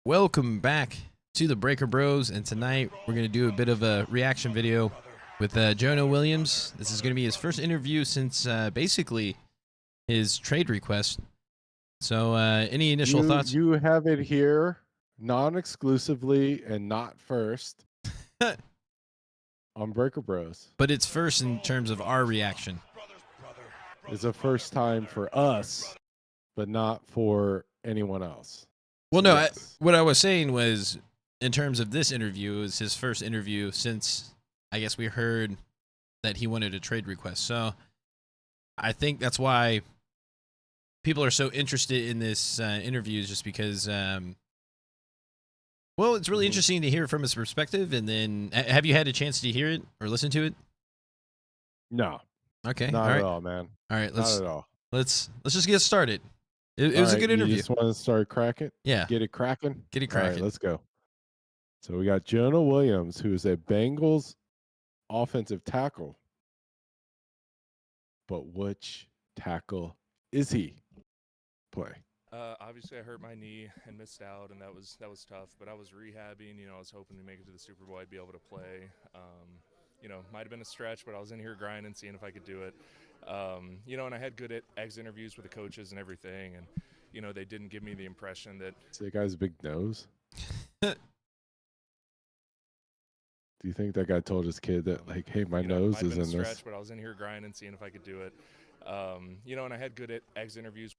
Welcome back to the Breaker Bros, and tonight we're going to do a bit of a reaction video with Jonah Williams. This is going to be his first interview since basically his trade request. So any initial thoughts? You have it here non-exclusively and not first on Breaker Bros. But it's first in terms of our reaction. It's a first time for us, but not for anyone else. Well, no, yes. What I was saying was, in terms of this interview, is his first interview since, I guess, we heard that he wanted a trade request. So I think that's why people are so interested in this interview, is just because, well, it's really interesting to hear it from his perspective. And then, have you had a chance to hear it or listen to it? No. Okay. Not at all, man. All right. Not at all. Let's just get started. It was a good interview. You just want to start cracking? Yeah. Get it cracking? Get it cracking. All right, let's go. So we got Jonah Williams, who is a Bengals offensive tackle. But which tackle is he? Play. Obviously, I hurt my knee and missed out, and that was tough. But I was rehabbing. I was hoping to make it to the Super Bowl. I'd be able to play. Might have been a stretch, but I was in here grinding, seeing if I could do it. And I had good exit interviews with the coaches and everything, and they didn't give me the impression that. So the guy's big nose. Do you think that guy told his kid that, like, hey, my nose is in this? Stretch, but I was in here grinding, seeing if I could do it. And I had good exit interviews.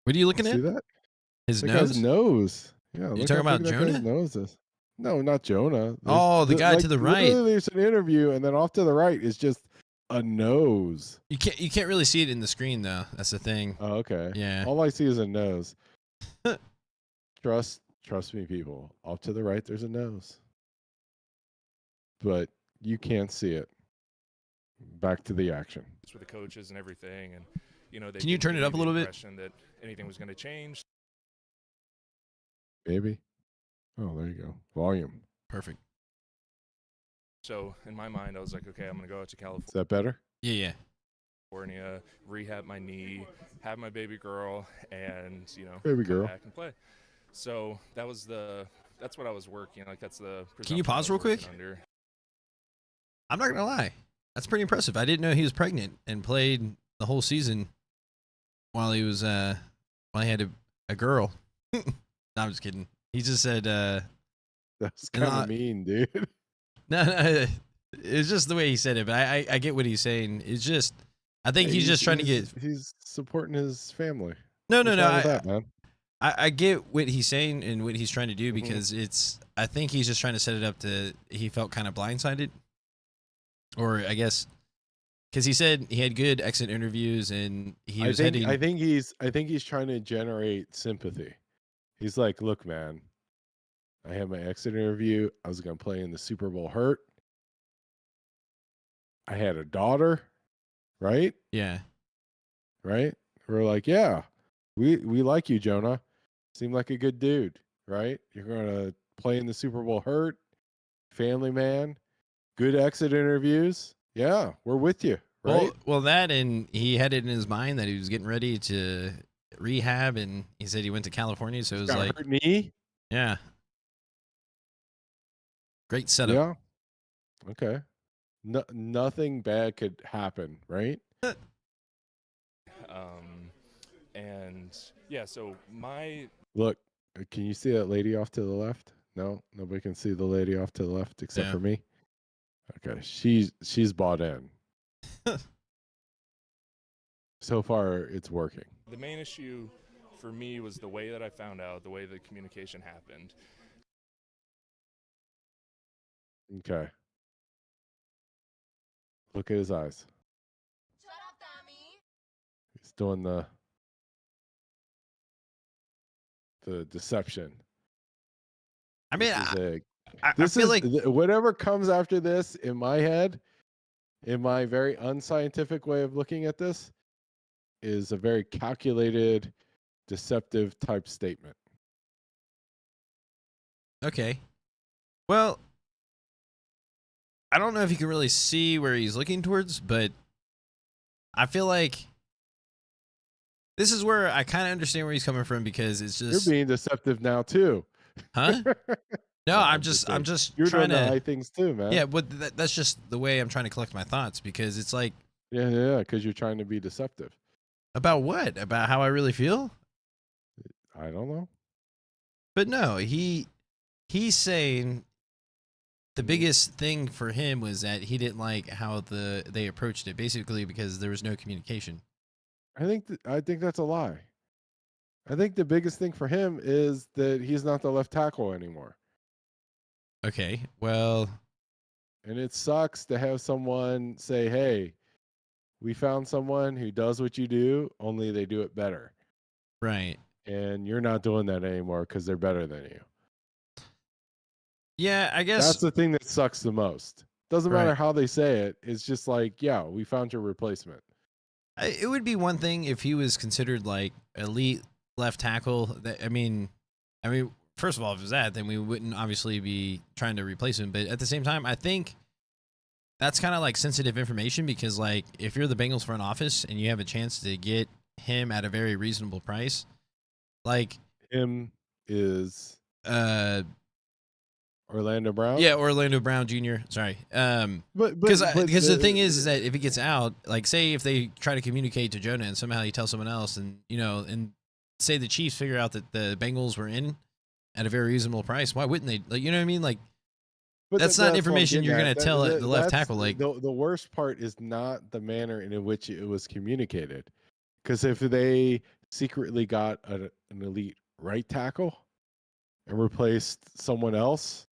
What are you looking at? See that? His that nose? Guy's nose. Yeah. You talking about Jonah? Nose is. No, not Jonah. The guy to the right. Literally, there's an interview, and then off to the right is just a nose. You can't really see it in the screen though. That's the thing. Oh, okay. Yeah. All I see is a nose. Trust me, people. Off to the right, there's a nose, but you can't see it. Back to the action. With the coaches and everything, and they can you turn it up a little bit? That anything was going to change. Maybe. Oh, there you go. Volume. Perfect. So in my mind, I was like, okay, I'm going to go out to California. Is that better? Yeah. California, rehab my knee, have my baby girl, and baby girl, come back and play. So that's what I was working. Like that's the. Can you pause real quick? I'm not gonna lie, that's pretty impressive. I didn't know he was pregnant and played the whole season while he was while he had a girl. No, I'm just kidding. He just said that's kind of mean, dude. No, it's just the way he said it. But I get what he's saying. It's just I think he's just trying to get. He's supporting his family. No. Man. I get what he's saying and what he's trying to do, because I think he's just trying to set it up to, he felt kind of blindsided, or I guess because he said he had good exit interviews and he was heading. I think he's trying to generate sympathy. He's like, look, man, I had my exit interview. I was going to play in the Super Bowl hurt. I had a daughter, right? Yeah. Right? We're like, yeah, we like you, Jonah. Seem like a good dude, right? You're going to play in the Super Bowl hurt, family man, good exit interviews. Yeah, we're with you, right? Well, that, and he had it in his mind that he was getting ready to rehab, and he said he went to California, so it was like hurt knee. Yeah. Great setup. Yeah. Okay. Nothing bad could happen, right? And yeah, so look, can you see that lady off to the left? No, nobody can see the lady off to the left except for me. Okay, she's bought in. So far, it's working. The main issue for me was the way that I found out, the way the communication happened. Okay. Look at his eyes. Shut up, dummy. He's doing the deception. I mean, I feel like whatever comes after this in my head, in my very unscientific way of looking at this, is a very calculated, deceptive type statement. Okay. Well, I don't know if you can really see where he's looking towards, but I feel like This is where I kind of understand where he's coming from because it's You're just, being deceptive now too. huh? No, No, I'm just saying, you're trying doing the to. high things too, man. Yeah, but that's just the way I'm trying to collect my thoughts because it's like yeah, because you're trying to be deceptive. about what? About how I really feel? I don't know. But no, he's saying the Mhm. biggest thing for him was that he didn't like how they approached it, basically because there was no communication. I think that's a lie. I think the biggest thing for him is that he's not the left tackle anymore. Okay, well, And it sucks to have someone say, "Hey, we found someone who does what you do, only they do it better." right. And you're not doing that anymore because they're better than you. Yeah, I guess That's the thing that sucks the most. Doesn't matter right. how they say it. It's just like, yeah, we found your replacement. It would be one thing if he was considered like elite left tackle. That I mean, first of all, if it was that, then we wouldn't obviously be trying to replace him. But at the same time, I think that's kind of like sensitive information because, like, if you're the Bengals front office and you have a chance to get him at a very reasonable price, like, Him is uh, Orlando Brown. yeah, Orlando Brown Jr. Sorry, but because the thing is that if he gets out, like, say if they try to communicate to Jonah and somehow he tells someone else, and and say the Chiefs figure out that the Bengals were in at a very reasonable price, why wouldn't they? Like, you know what I mean? Like, that's not what I'm information you're getting gonna at. tell the left That's tackle. Like, the worst part is not the manner in which it was communicated. Because if they secretly got an elite right tackle and replaced someone else,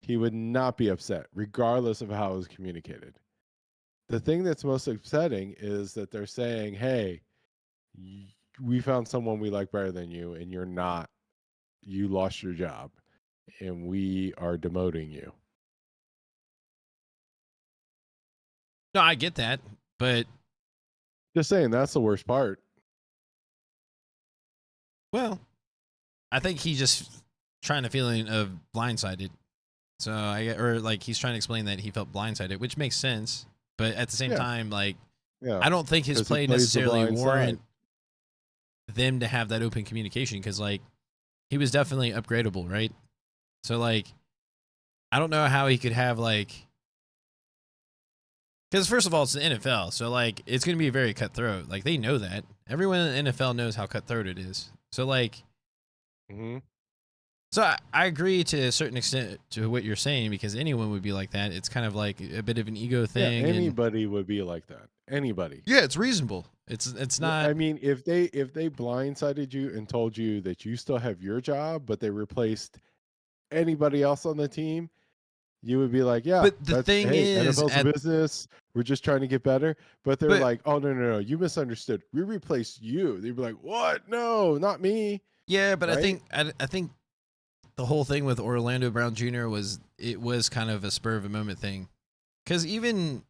he would not be upset, regardless of how it was communicated. The thing that's most upsetting is that they're saying, "Hey, we found someone we like better than you, and you're not. You lost your job, and we are demoting you." no, I get that, but Just saying, that's the worst part. well, I think he's just trying to feeling of blindsided. So or like he's trying to explain that he felt blindsided, which makes sense. But at the same Yeah. time, like, Yeah, I don't think his 'cause he play plays the necessarily blind warrant side. them to have that open communication because, like, he was definitely upgradable, right? So, like, I don't know how he could have, like, because first of all, it's the NFL, so, like, it's going to be very cutthroat. Like, they know that. Everyone in the NFL knows how cutthroat it is. So, like, Mm-hmm. so I agree to a certain extent to what you're saying because anyone would be like that. It's kind of like a bit of an ego Yeah, thing. and anybody would be like that. Anybody. yeah, it's reasonable. It's not. I mean, if they blindsided you and told you that you still have your job, but they replaced anybody else on the team, you would be like, "Yeah, But the that's thing hey, is, NFL's a business. We're just trying to get better." But they're but like, "Oh no, you misunderstood. We replaced you." They'd be like, "What? No, not me." yeah, but Right? I think the whole thing with Orlando Brown Jr. was kind of a spur of a moment thing because even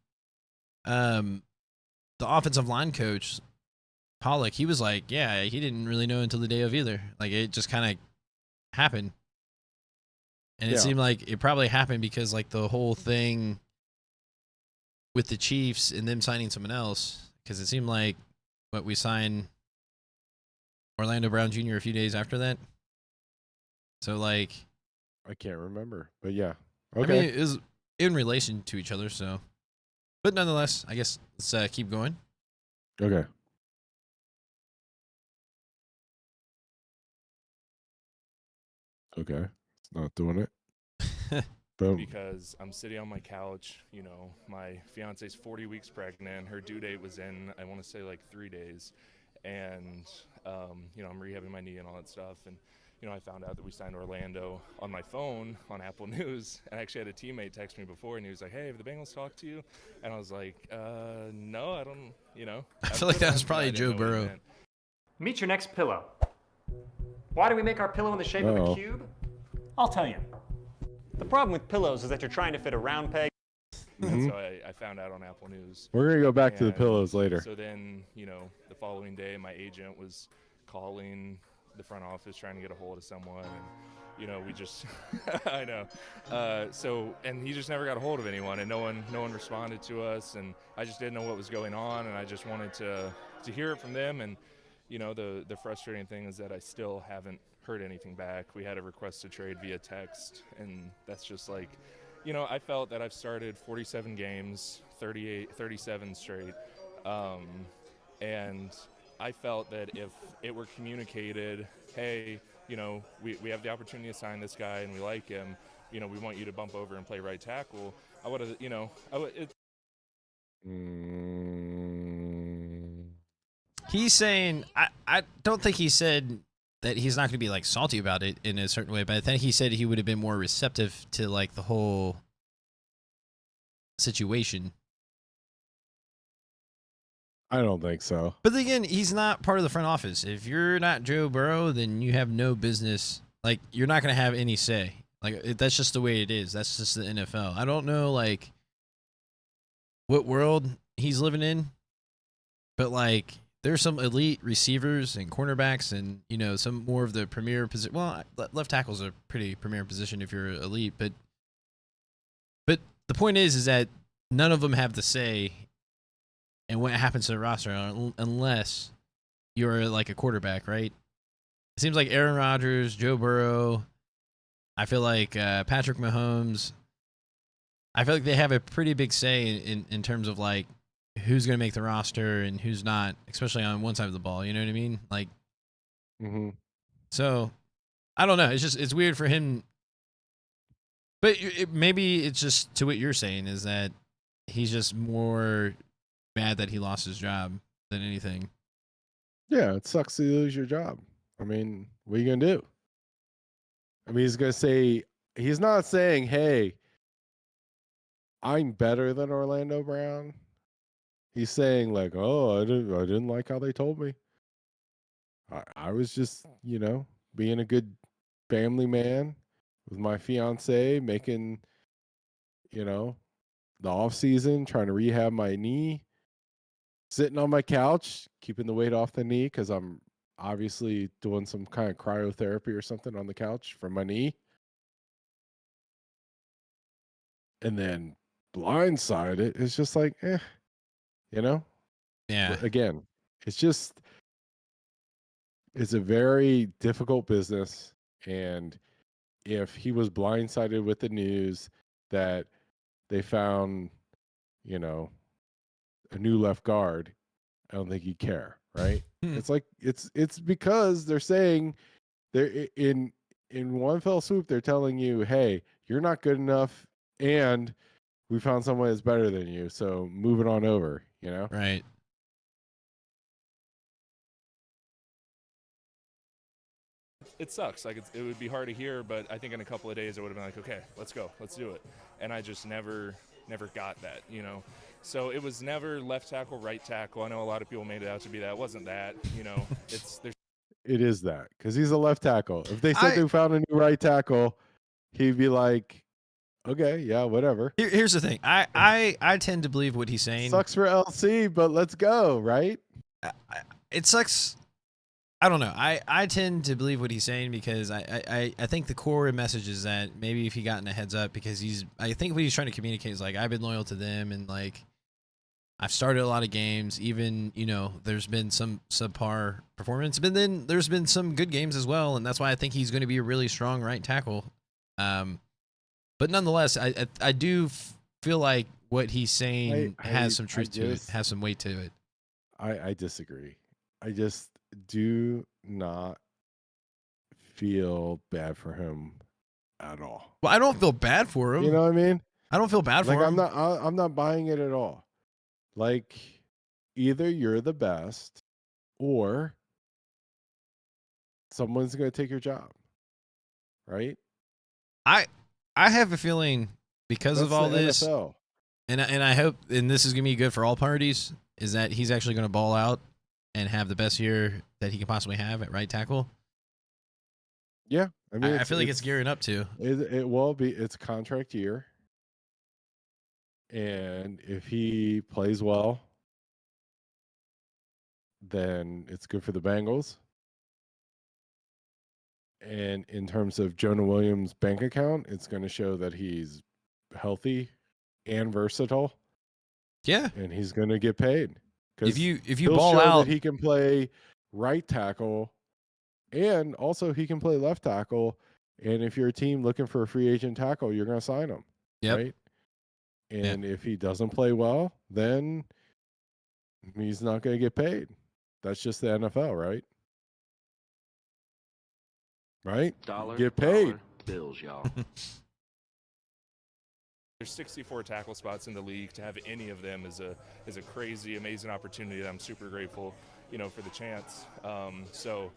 the offensive line coach Pollock, he was like, yeah, he didn't really know until the day of either. Like, it just kind of happened. And it Yeah. seemed like it probably happened because, like, the whole thing with the Chiefs and them signing someone else, because it seemed like we signed Orlando Brown Jr. a few days after that. So, like, I can't remember, but yeah. I Okay. mean, it was in relation to each other. So, but nonetheless, I guess let's keep going. Okay. Okay. It's not doing it. Boom. Because I'm sitting on my couch, my fiance's 40 weeks pregnant. Her due date was in, I want to say, like 3 days. And, I'm rehabbing my knee and all that stuff. And, I found out that we signed Orlando on my phone on Apple News. And I actually had a teammate text me before, and he was like, "Hey, have the Bengals talked to you?" And I was like, no, I don't, I feel like that was probably Joe Burrow. Meet your next pillow. Why do we make our pillow in the shape of a cube? I'll tell you. The problem with pillows is that you're trying to fit a round peg. And so I found out on Apple News. We're going to go back to the And pillows later. So then, the following day, my agent was calling the front office trying to get a hold of someone. And, we just, I know. And he just never got a hold of anyone, and no one responded to us. And I just didn't know what was going on, and I just wanted to hear it from them. And you know, the frustrating thing is that I still haven't heard anything back. We had a request to trade via text, and that's just like, you know, I felt that I've started 47 games, 37 straight, and I felt that if it were communicated, hey, you know, we have the opportunity to sign this guy and we like him, you know, we want you to bump over and play right tackle, I would have, you know, He's saying, I don't think he said that he's not going to be like salty about it in a certain way, but I think he said he would have been more receptive to like the whole situation. I don't think so. But then again, he's not part of the front office. If you're not Joe Burrow, then you have no business. Like, you're not going to have any say. Like, that's just the way it is. That's just the NFL. I don't know, like, what world he's living in, but, like, there's some elite receivers and cornerbacks and, you know, some more of the premier position. Well, left tackle's a pretty premier position if you're elite, but the point is that none of them have the say in what happens to the roster unless you're like a quarterback, right? It seems like Aaron Rodgers, Joe Burrow, I feel like Patrick Mahomes, I feel like they have a pretty big say in terms of like who's going to make the roster and who's not, especially on one side of the ball. You know what I mean? Like, So I don't know. It's weird for him. But maybe it's just to what you're saying is that he's just more mad that he lost his job than anything. Yeah, it sucks to lose your job. I mean, what are you going to do? I mean, he's going to say, he's not saying, hey, I'm better than Orlando Brown. He's saying like, oh, I didn't like how they told me. I was just, you know, being a good family man with my fiance, making, you know, the off season, trying to rehab my knee, sitting on my couch, keeping the weight off the knee because I'm obviously doing some kind of cryotherapy or something on the couch for my knee. And then blindside it, it's just like, you know? Yeah. Again, it's a very difficult business. And if he was blindsided with the news that they found, you know, a new left guard, I don't think he'd care, right? It's like it's because they're saying they're in one fell swoop, they're telling you, hey, you're not good enough, and we found someone that's better than you, so move it on over, you know? Right. It sucks. Like it would be hard to hear, but I think in a couple of days it would have been like, okay, let's go, let's do it. And I just never got that, you know. So it was never left tackle, right tackle. I know a lot of people made it out to be that. It wasn't that, you know. It is that because he's a left tackle. If they said they found a new right tackle, he'd be like, okay, yeah, whatever. Here's the thing. I tend to believe what he's saying. Sucks for LC, but let's go, right? It sucks. I don't know. I tend to believe what he's saying because I think the core message is that maybe if he gotten a heads up, because I think what he's trying to communicate is like, I've been loyal to them and like I've started a lot of games, even, you know, there's been some subpar performance, but then there's been some good games as well. And that's why I think he's going to be a really strong right tackle. But nonetheless, I do feel like what he's saying has some truth to it, has some weight to it. I disagree. I just do not feel bad for him at all. Well, I don't feel bad for him. You know what I mean? I don't feel bad for him. I'm not buying it at all. Like, either you're the best or someone's going to take your job. Right? I have a feeling because of all this, NFL. and I hope, and this is going to be good for all parties, is that he's actually going to ball out and have the best year that he can possibly have at right tackle. Yeah. I mean, I feel like it's gearing up to. It will be. It's a contract year. And if he plays well, then it's good for the Bengals. And in terms of Jonah Williams' bank account, it's going to show that he's healthy and versatile. Yeah. And he's going to get paid. If you ball out, that he can play right tackle, and also he can play left tackle. And if you're a team looking for a free agent tackle, you're going to sign him, right? And if he doesn't play well, then he's not going to get paid. That's just the NFL, right? Right? Get paid. Bills, y'all. There's 64 tackle spots in the league. To have any of them is a crazy, amazing opportunity that I'm super grateful, for the chance. So,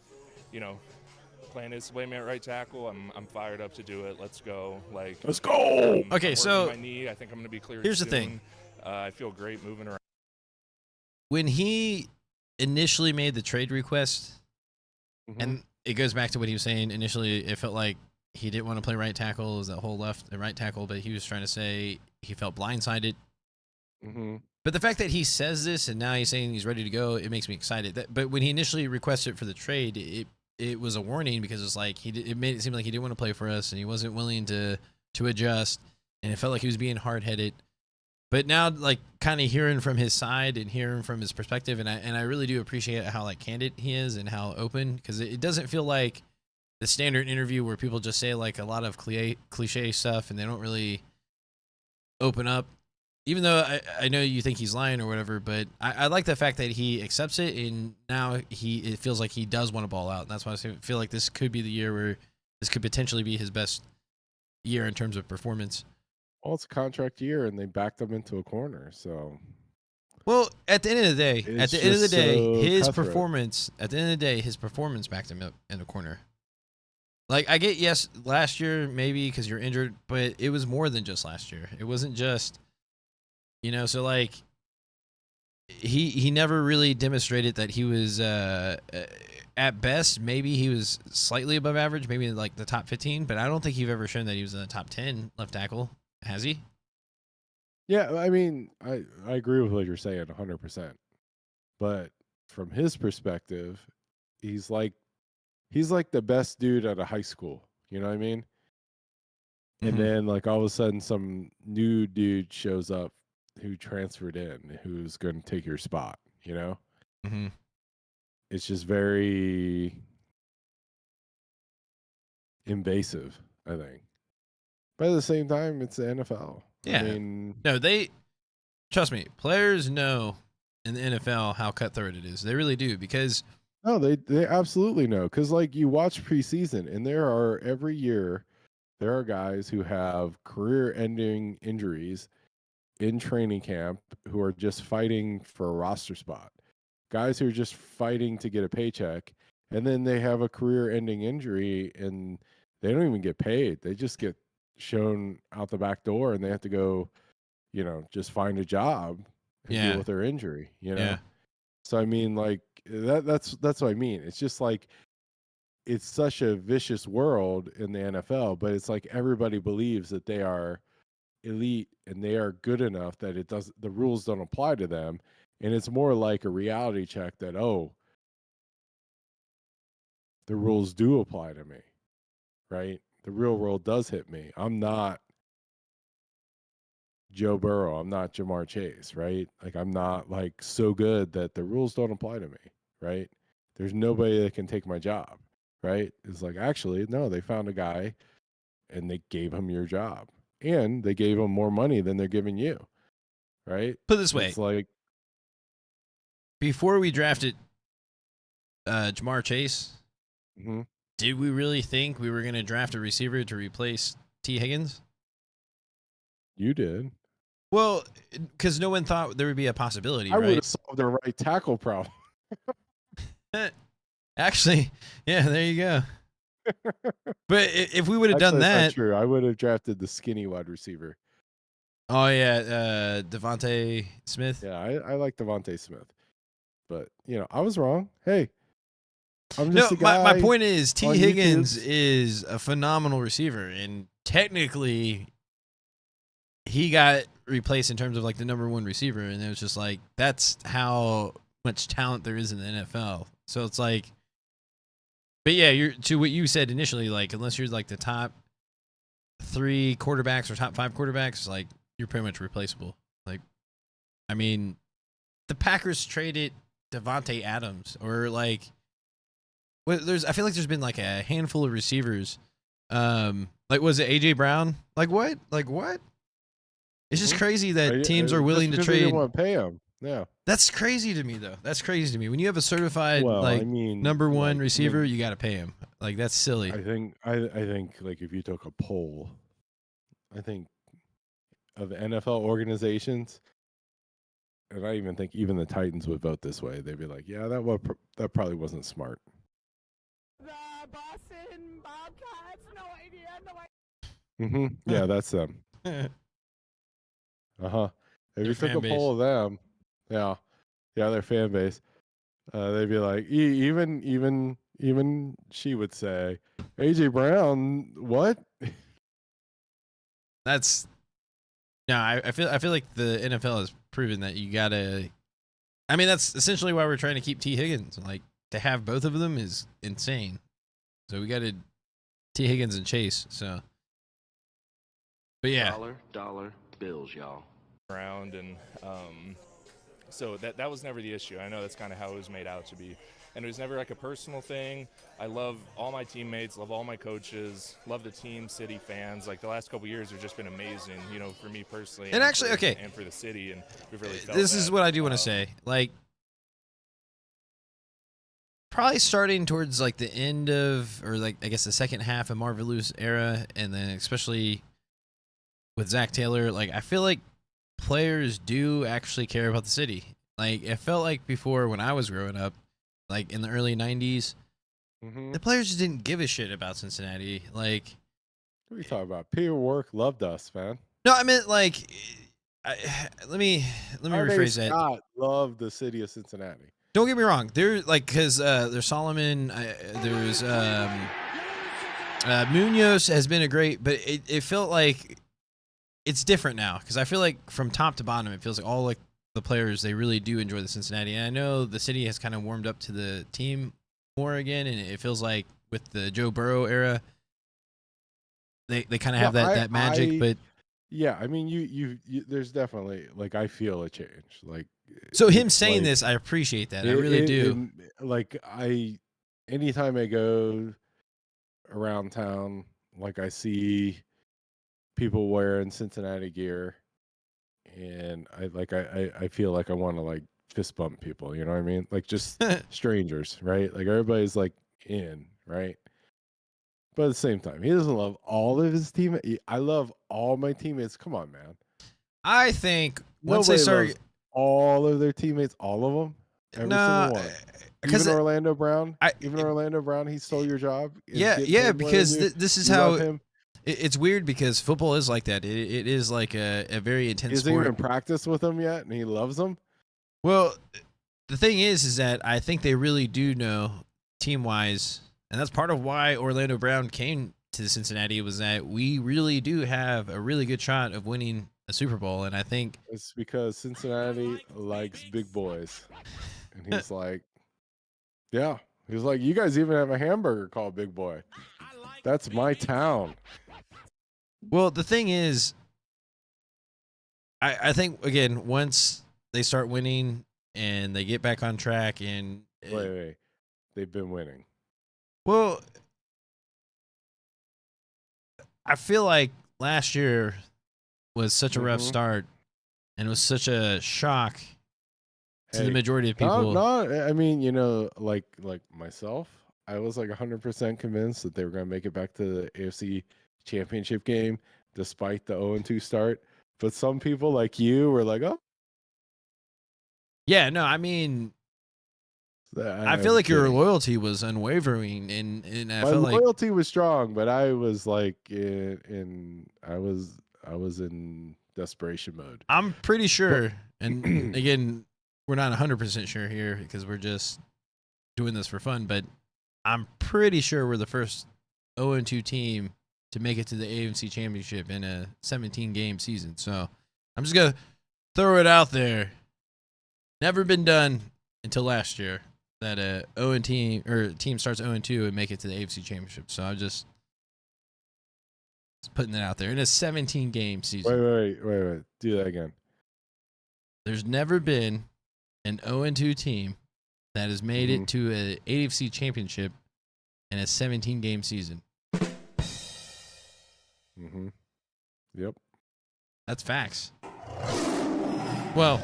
plan is to play me at right tackle. I'm fired up to do it. Let's go. Let's go. Okay, so my knee. I think I'm going to be cleared. Here's soon. the thing. I feel great moving around. When he initially made the trade request, and it goes back to what he was saying initially, it felt like he didn't want to play right tackle. It was that whole left and right tackle, but he was trying to say he felt blindsided. But the fact that he says this and now he's saying he's ready to go, it makes me excited. But when he initially requested for the trade, it was a warning because it's like it made it seem like he didn't want to play for us and he wasn't willing to adjust, and it felt like he was being hard-headed. But now, like, kind of hearing from his side and hearing from his perspective, and I really do appreciate how, like, candid he is and how open, because it doesn't feel like the standard interview where people just say, like, a lot of cliche stuff and they don't really open up. Even though I know you think he's lying or whatever, but I like the fact that he accepts it, and now it feels like he does want to ball out. And that's why I feel like this could be the year where this could potentially be his best year in terms of performance. Well, it's a contract year, and they backed him into a corner. So, well, at the end of the day, his cutthroat. performance. At the end of the day, his performance backed him up in a corner. Like, I get, yes, last year maybe because you're injured, but it was more than just last year. It wasn't just, so like he never really demonstrated that he was at best, maybe he was slightly above average, maybe in like the top 15, but I don't think you've ever shown that he was in the top 10 left tackle. Has he? Yeah, I mean, I agree with what you're saying 100%. But from his perspective, he's like the best dude at a high school. You know what I mean? And then, like, all of a sudden, some new dude shows up who transferred in, who's going to take your spot, It's just very invasive, I think. But at the same time, it's the NFL. Yeah. I mean, no, trust me, players know in the NFL how cutthroat it is. They really do, because no, they absolutely know. Because, like, you watch preseason, and every year, there are guys who have career-ending injuries in training camp who are just fighting for a roster spot. Guys who are just fighting to get a paycheck, and then they have a career-ending injury, and they don't even get paid. They just get shown out the back door, and they have to go, just find a job and deal with their injury. Yeah. So I mean, like, that's what I mean. It's just like, it's such a vicious world in the NFL, but it's like everybody believes that they are elite and they are good enough that the rules don't apply to them, and it's more like a reality check that, oh, the rules do apply to me, right? The real world does hit me. I'm not Joe Burrow. I'm not Jamar Chase, right? Like, I'm not, like, so good that the rules don't apply to me, right? There's nobody that can take my job, right? It's like, actually, no, they found a guy and they gave him your job, and they gave him more money than they're giving you, right? Put it this way. It's like, before we drafted Jamar Chase, did we really think we were going to draft a receiver to replace T. Higgins? You did. Well, because no one thought there would be a possibility, I right? would have solved the right tackle problem. Actually, yeah, there you go. But if we would have done that, that's not true. I would have drafted the skinny wide receiver. Oh yeah, Devontae Smith. Yeah, I like Devontae Smith, but I was wrong. Hey, I'm just a guy. My point is, T. Higgins YouTube. is a phenomenal receiver, and technically, he got replaced in terms of like the number one receiver, and it was just like, that's how much talent there is in the NFL. So it's like, but yeah, to what you said initially, like, unless you're like the top 3 quarterbacks or top 5 quarterbacks, like, you're pretty much replaceable. Like, I mean, the Packers traded Devontae Adams, or like, I feel like there's been like a handful of receivers. Like was it AJ Brown? Like what? It's just crazy that teams are willing to trade. They didn't want to pay him. Yeah. That's crazy to me, though. That's crazy to me. When you have a certified number one receiver, you got to pay him. Like that's silly. I think like if you took a poll, I think of NFL organizations, and I even think even the Titans would vote this way. They'd be like, yeah, that probably wasn't smart. The Boston Bobcats, no idea. Mm-hmm. Yeah, that's them. If you took a poll of them, yeah, their fan base, they'd be like, even she would say, AJ Brown, what? That's no. I feel like the NFL has proven that you gotta. I mean, that's essentially why we're trying to keep T. Higgins. Like to have both of them is insane. So we got to T. Higgins and Chase. So, but yeah, dollar bills, y'all. Around and so that was never the issue. I know that's kind of how it was made out to be, and it was never like a personal thing. I love all my teammates, love all my coaches, love the team, city fans. Like the last couple years have just been amazing, you know, for me personally, and actually, and for the city, and we've really felt this is what I do want to say. Like probably starting towards like the end of, or like I guess the second half of Marvin Lewis era, and then especially with Zach Taylor, like I feel like players do actually care about the city. Like it felt like before when I was growing up, like in the early 90s, the players just didn't give a shit about Cincinnati. Like, what are you talking about? Peter Work loved us, man. No, I meant like, let me rephrase that. Scott loved the city of Cincinnati. Don't get me wrong. There's like, because there's Solomon, there's Munoz has been a great, but it felt like it's different now, because I feel like from top to bottom, it feels like all like the players, they really do enjoy the Cincinnati. And I know the city has kind of warmed up to the team more again, and it feels like with the Joe Burrow era, they kind of have that magic. But yeah, I mean, you there's definitely like I feel a change. Like so him saying this, I appreciate that. I really do. Like anytime I go around town, like I see people wearing Cincinnati gear, and I feel like I want to like fist bump people, you know what I mean? Like just strangers, right? Like everybody's like in, right? But at the same time, he doesn't love all of his teammates. I love all my teammates. Come on, man. I think once they start all of their teammates, all of them, every single one. Even Orlando Brown, Orlando Brown, he stole your job. Yeah, because this is how it's weird, because football is like that. It is like a very intense sport. He hasn't even practiced with them yet, and he loves them. Well, the thing is that I think they really do know team-wise, and that's part of why Orlando Brown came to Cincinnati, was that we really do have a really good shot of winning a Super Bowl, and I think it's because Cincinnati likes big boys, and he's like, yeah, he's like, you guys even have a hamburger called Big Boy. That's my town. Well, the thing is, I think, again, once they start winning and they get back on track and... Wait. They've been winning. Well, I feel like last year was such a rough start, and it was such a shock to the majority of people. I mean, you know, like myself, I was like 100% convinced that they were going to make it back to the AFC Championship game despite the 0-2 start. But some people like you were like, oh. Yeah, no, I mean, I feel like your loyalty was unwavering, and I felt like my loyalty was strong, but I was like I was in desperation mode. I'm pretty sure, and again, we're not 100% sure here because we're just doing this for fun, but I'm pretty sure we're the first 0-2 team to make it to the AFC Championship in a 17-game season. So I'm just going to throw it out there. Never been done until last year that a team starts 0-2 and make it to the AFC Championship. So I'm just putting that out there in a 17-game season. Wait. Do that again. There's never been an 0-2 team that has made it to an AFC Championship in a 17-game season. Mm-hmm. Yep. That's facts. Well,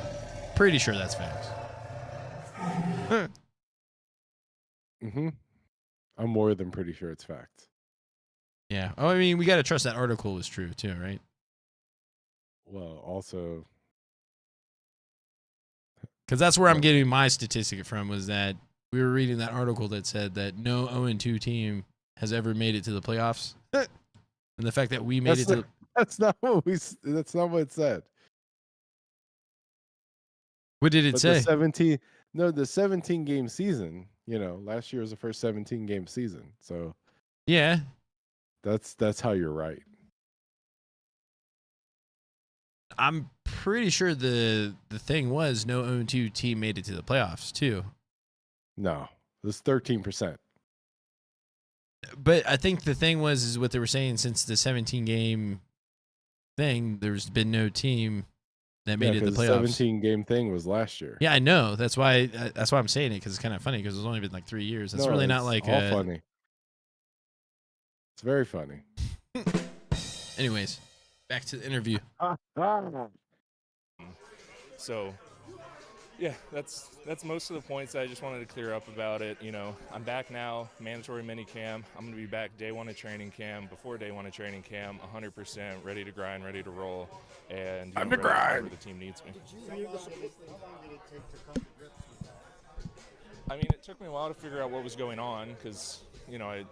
pretty sure that's facts. Mm-hmm. I'm more than pretty sure it's facts. Yeah. Oh, I mean, we got to trust that article was true too, right? Well, also, because that's where I'm getting my statistic from, was that we were reading that article that said that no 0-2 team has ever made it to the playoffs. And the fact that we made it to that's not what it said. What did it say? The 17 game season, last year was the first 17 game season. So yeah, that's how you're right. I'm pretty sure the thing was no 0-2 team made it to the playoffs too. No, it was 13%. But I think the thing is what they were saying, since the 17 game thing, there's been no team that made it to the playoffs. The 17 game thing was last year. Yeah, I know. That's why I'm saying it, because it's kind of funny, because it's only been like 3 years. That's really not like all funny. It's very funny. Anyways, back to the interview. So, yeah, that's most of the points I just wanted to clear up about it. I'm back now, mandatory mini camp. I'm going to be back day one of training camp, before day one of training camp, 100%, ready to grind, ready to roll, and I'm to grind. Where the team needs me. I mean, it took me a while to figure out what was going on, because I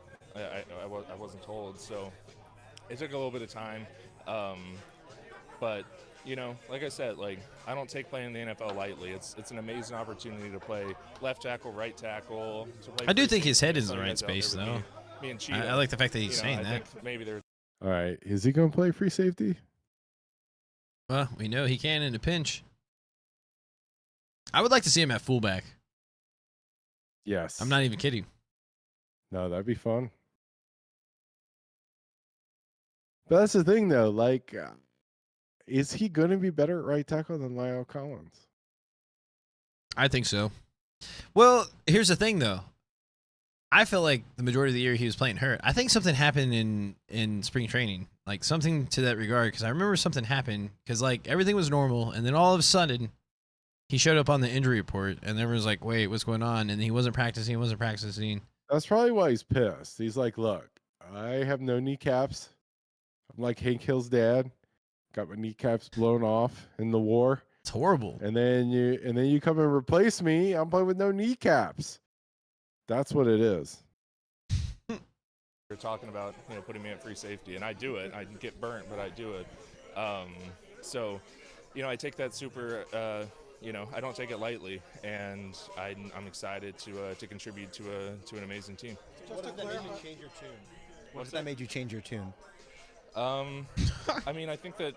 wasn't told, so it took a little bit of time. But like I said, I don't take playing in the NFL lightly. It's an amazing opportunity to play left tackle, right tackle. I do think his head is in the right space, though. Me and Cheetah, I like the fact that he's saying I that. think maybe there's. All right, is he going to play free safety? Well, we know he can in a pinch. I would like to see him at fullback. Yes. I'm not even kidding. No, that'd be fun. But that's the thing, though. Is he going to be better at right tackle than Lyle Collins? I think so. Well, here's the thing, though. I feel like the majority of the year he was playing hurt. I think something happened in spring training, like something to that regard, because I remember something happened, because everything was normal, and then all of a sudden he showed up on the injury report, and everyone's like, wait, what's going on? And he wasn't practicing. That's probably why he's pissed. He's like, look, I have no kneecaps. I'm like Hank Hill's dad. Got my kneecaps blown off in the war. It's horrible. And then you come and replace me. I'm playing with no kneecaps. That's what it is. You're talking about putting me at free safety, and I do it. I get burnt, but I do it. So, I take that super. I don't take it lightly, and I'm excited to contribute to an amazing team. What that made you change your tune? What that made you change your tune? I mean, I think that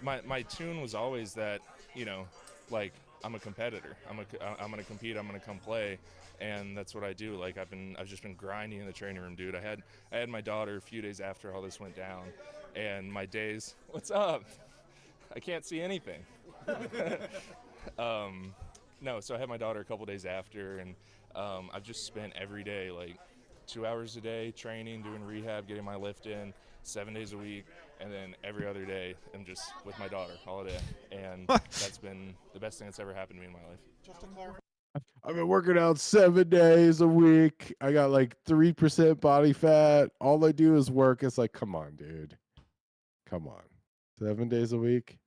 my tune was always that, I'm a competitor. I'm going to compete. I'm going to come play, and that's what I do. I've just been grinding in the training room, dude. I had my daughter a few days after all this went down, and my days. What's up? I can't see anything. No, so I had my daughter a couple days after, and I've just spent every day 2 hours a day training, doing rehab, getting my lift in 7 days a week, and then every other day I'm just with my daughter all day. And that's been the best thing that's ever happened to me in my life. Just to clarify. I've been working out 7 days a week. I got 3% body fat. All I do is work. It's come on, dude. Come on. 7 days a week.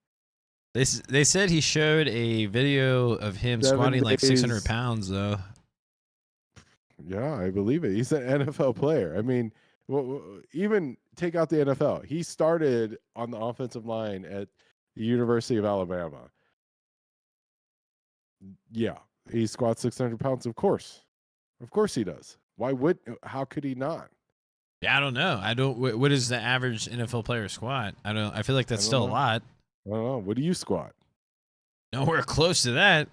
They said he showed a video of him 7 squatting days. 600 pounds, though. Yeah, I believe it. He's an NFL player. I mean, even take out the NFL. He started on the offensive line at the University of Alabama. Yeah, he squats 600 pounds. Of course he does. How could he not? Yeah, I don't know. What is the average NFL player squat? I feel like that's still a lot. I don't know. What do you squat? Nowhere close to that.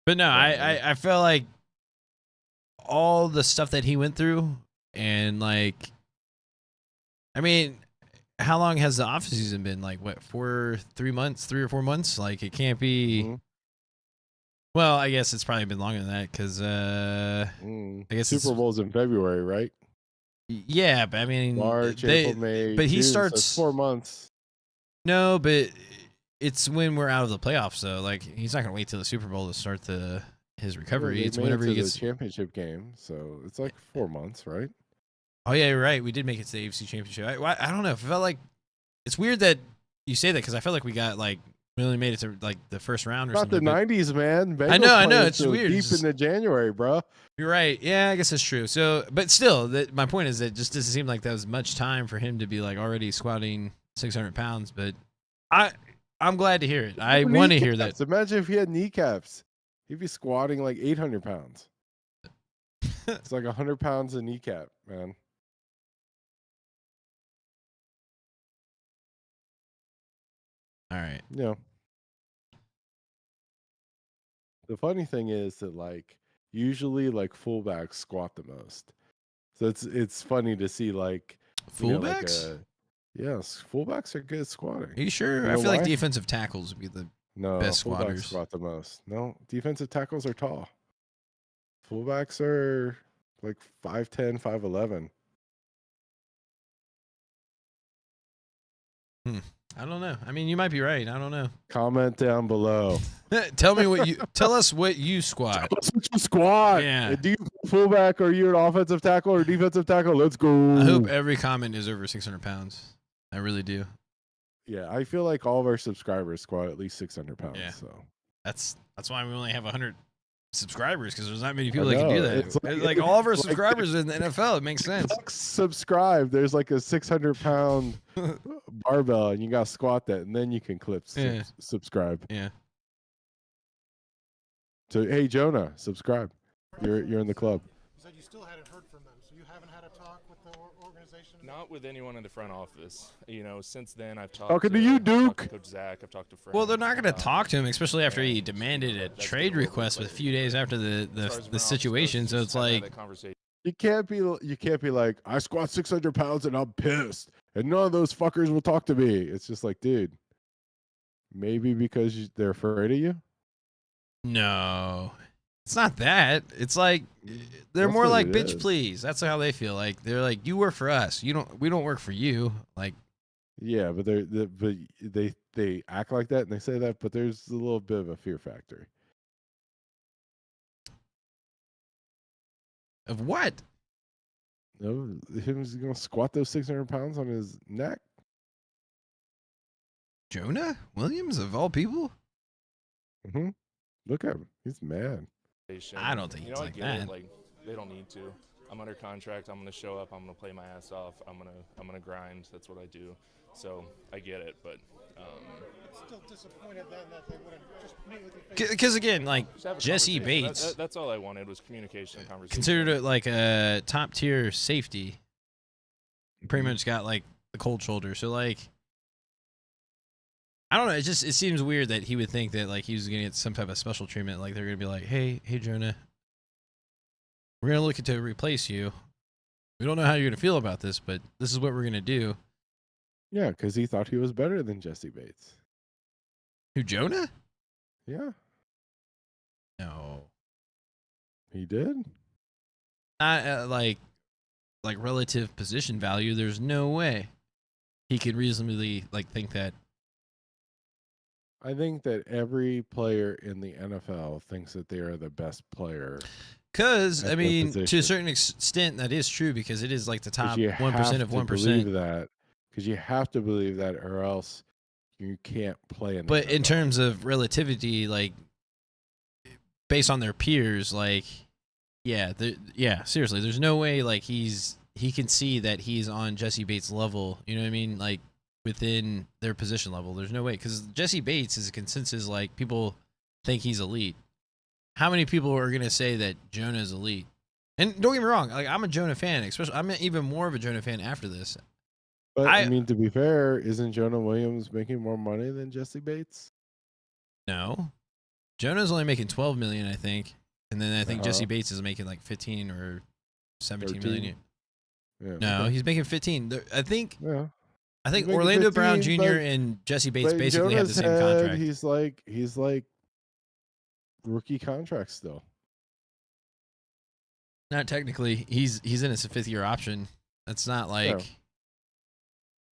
But no, I feel like all the stuff that he went through, and I mean, how long has the off season been? 3 or 4 months? It can't be. Mm-hmm. Well, I guess it's probably been longer than that because I guess Super Bowl's in February, right? Yeah, but I mean, March, April, May, but he June, so starts it's 4 months. No, but it's when we're out of the playoffs. So like, he's not gonna wait till the Super Bowl to start his recovery. Well, it's whenever he gets the championship game, so it's like 4 months, right? Oh yeah, you're right. We did make it to the AFC Championship. I don't know. It felt like it's weird that you say that because I felt like we only made it to like the first round or Not something. the '90s, man. Bengals I know. played It's weird. Deep into January, bro. You're right. Yeah, I guess that's true. So, but still, my point is that it just doesn't seem like that was much time for him to be like already squatting 600 pounds. But I'm glad to hear it. I want to hear that. Imagine if he had kneecaps. He'd be squatting like 800 pounds. It's like 100 pounds a kneecap, man. All right. Yeah. The funny thing is that like usually like fullbacks squat the most. So it's funny to see like fullbacks. Yes, fullbacks are good at squatting. Are you sure? I feel like defensive tackles would be the best squatters. Squat the most. No, defensive tackles are tall. Fullbacks are like 5'10", 5'11". I don't know. I mean, you might be right. I don't know. Comment down below. Tell us what you squat. Tell us what you squat. Yeah. Do you fullback? Or are you an offensive tackle or defensive tackle? Let's go. I hope every comment is over 600 pounds. I really do. Yeah, I feel like all of our subscribers squat at least 600 pounds. Yeah. So that's why we only have 100 subscribers because there's not many people that can do that. It's like all of our subscribers in the NFL. It makes sense. Subscribe. There's like a 600-pound barbell, and you got to squat that, and then you can clip subscribe. Yeah. So hey, Jonah, subscribe. You're in the club. You said you still hadn't heard from them, so you haven't had a talk with the organization? Not with anyone in the front office. You know, since then I've talked talking to you, Duke. Coach Zach. I've talked to Frank. Well, they're not going to talk to him, especially after he demanded a trade request a few days after the situation. So it's like you can't be like, I squat 600 pounds and I'm pissed, and none of those fuckers will talk to me. It's just like, dude, maybe because they're afraid of you. No, it's not that. It's like they're more like bitch please. That's how they feel. Like they're like, you work for us. We don't work for you. Like, yeah, but they act like that and they say that, but there's a little bit of a fear factor. Of what? No, him's gonna squat those 600 pounds on his neck. Jonah Williams of all people. Mm-hmm. Look at him. He's mad. I don't think he's like that. Like, they don't need to. I'm under contract. I'm gonna show up. I'm gonna play my ass off. I'm gonna grind. That's what I do. So I get it, but still disappointed then that they wouldn't just meet with you. Because again, like Jesse Bates, that's all I wanted was communication and conversation. Considered it like a top tier safety. Pretty much got like the cold shoulder. So like, I don't know. It seems weird that he would think that like he was gonna get some type of special treatment. Like they're gonna be like, hey Jonah, we're gonna look to replace you. We don't know how you're gonna feel about this, but this is what we're gonna do. Yeah, because he thought he was better than Jesse Bates. Who, Jonah? Yeah. No. He did? Not like relative position value. There's no way he could reasonably like think that. I think that every player in the NFL thinks that they are the best player. Because, I mean, to a certain extent, that is true because it is like the top 1% of 1%. Because you have to believe that or else you can't play in the But NFL. in terms of relativity, like, based on their peers, like, yeah, seriously, there's no way, like, he can see that he's on Jesse Bates' level, you know what I mean? Like, within their position level. There's no way. Because Jesse Bates is a consensus, like, people think he's elite. How many people are going to say that Jonah is elite? And don't get me wrong, like, I'm a Jonah fan, especially, I'm even more of a Jonah fan after this. But, I mean, to be fair, isn't Jonah Williams making more money than Jesse Bates? No. Jonah's only making $12 million, I think. And then I think Jesse Bates is making like 15 or 17 million. Yeah, no, he's making 15. I think He's Orlando 15, Brown Jr. and Jesse Bates basically have the same contract. He's like rookie contract still. Not technically. He's in his 5th-year option. That's not like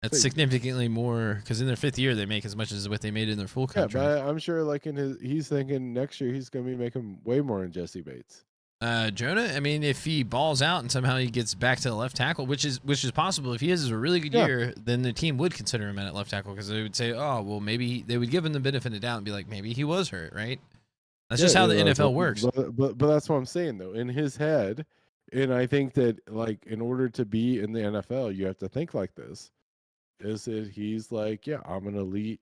that's significantly more because in their 5th year they make as much as what they made in their full contract. Yeah, but I'm sure like he's thinking next year he's gonna be making way more than Jesse Bates. Jonah, I mean, if he balls out and somehow he gets back to the left tackle, which is possible, if he has a really good year, then the team would consider him at left tackle because they would say, oh, well, maybe they would give him the benefit of the doubt and be like, maybe he was hurt, right? That's just how the NFL works. But that's what I'm saying though. In his head, and I think that like in order to be in the NFL, you have to think like this. Is that he's like, yeah, I'm an elite